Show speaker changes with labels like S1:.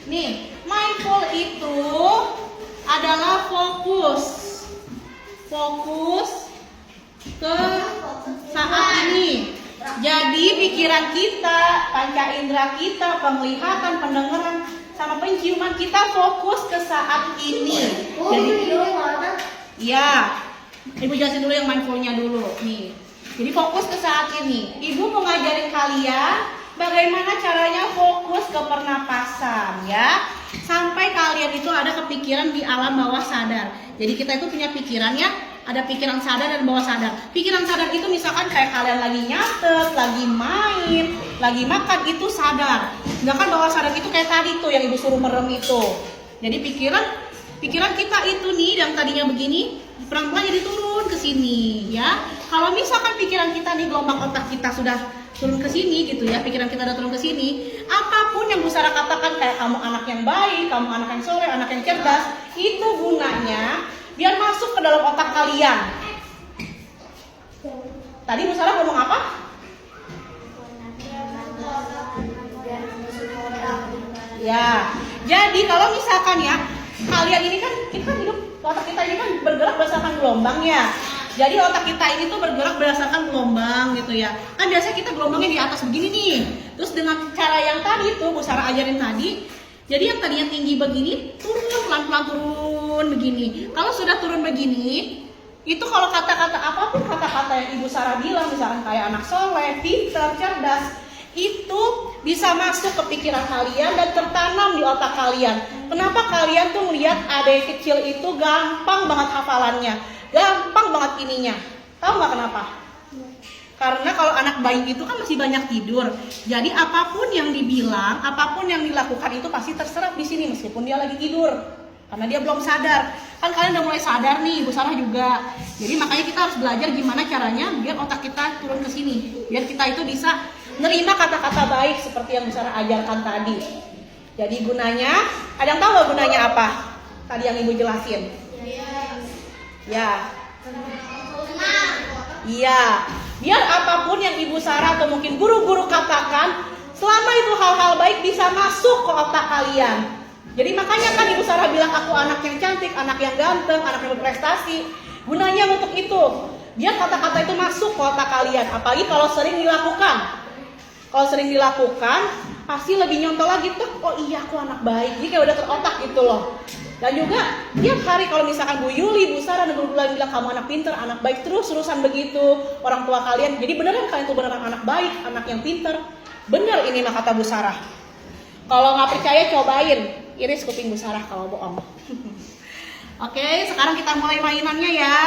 S1: Nih, mindful itu adalah fokus ke saat ini. Jadi pikiran kita, panca indera kita, penglihatan, pendengaran, sama penciuman kita fokus ke saat ini. Jadi, ya, Ibu jelasin dulu yang mindfulnya dulu. Nih, jadi fokus ke saat ini. Ibu mau ngajarin kalian bagaimana caranya fokus ke pernapasan, ya. Sampai kalian itu ada kepikiran di alam bawah sadar. Jadi kita itu punya pikirannya. Ada pikiran sadar dan bawah sadar. Pikiran sadar itu misalkan kayak kalian lagi nyatet, lagi main, lagi makan, itu sadar. Sedangkan bawah sadar itu kayak tadi tuh yang ibu suruh merem itu. Jadi pikiran kita itu nih yang tadinya begini, pelan-pelan jadi turun ke sini, ya. Kalau misalkan pikiran kita nih, gelombang otak kita sudah turun ke sini gitu ya, pikiran kita udah turun ke sini, apapun yang Bu Sarah katakan kayak kamu anak yang baik, kamu anak yang soleh, anak yang cerdas, itu gunanya biar masuk ke dalam otak kalian. Tadi Bu Sarah ngomong apa? Ya, jadi kalau misalkan ya, kalian ini kan, kita hidup, otak kita ini kan bergerak berdasarkan gelombang ya. Jadi otak kita ini tuh bergerak berdasarkan gelombang gitu ya. Kan biasanya kita gelombangnya di atas begini nih. Terus dengan cara yang tadi tuh Bu Sarah ajarin tadi, jadi yang tadinya tinggi begini, turun pelan-pelan turun begini. Kalau sudah turun begini, itu kalau kata-kata apapun, kata-kata yang Ibu Sarah bilang, misalkan kayak anak soleh, pintar, cerdas, itu bisa masuk ke pikiran kalian dan tertanam di otak kalian. Kenapa kalian tuh melihat adik kecil itu gampang banget hafalannya, gampang banget ininya? Tahu nggak kenapa? Karena kalau anak bayi itu kan masih banyak tidur. Jadi apapun yang dibilang, apapun yang dilakukan itu pasti terserap di sini meskipun dia lagi tidur. Karena dia belum sadar. Kan kalian udah mulai sadar nih, Bu Sarah juga. Jadi makanya kita harus belajar gimana caranya biar otak kita turun ke sini. Biar kita itu bisa nerima kata-kata baik seperti yang Bu Sarah ajarkan tadi. Jadi gunanya, ada yang tahu nggak gunanya apa? Tadi yang Ibu jelasin. Ya. Iya. Biar apapun yang Ibu Sarah atau mungkin guru-guru katakan, selama itu hal-hal baik bisa masuk ke otak kalian. Jadi makanya kan Ibu Sarah bilang aku anak yang cantik, anak yang ganteng, anak yang berprestasi. Gunanya untuk itu. Biar kata-kata itu masuk ke otak kalian. Apalagi kalau sering dilakukan. Kalau sering dilakukan, pasti lebih nyontoh lagi tuh. Oh iya, aku anak baik. Jadi kayak udah terotak gitu loh. Dan juga tiap hari kalau misalkan Bu Yuli, Bu Sarah, dan guru lain bilang kamu anak pinter, anak baik, terus-terusan begitu orang tua kalian. Jadi beneran kalian tuh beneran anak baik, anak yang pinter. Bener ini mah kata Bu Sarah. Kalau nggak percaya cobain, iris kuping Bu Sarah kalau bohong. Oke, sekarang kita mulai mainannya ya.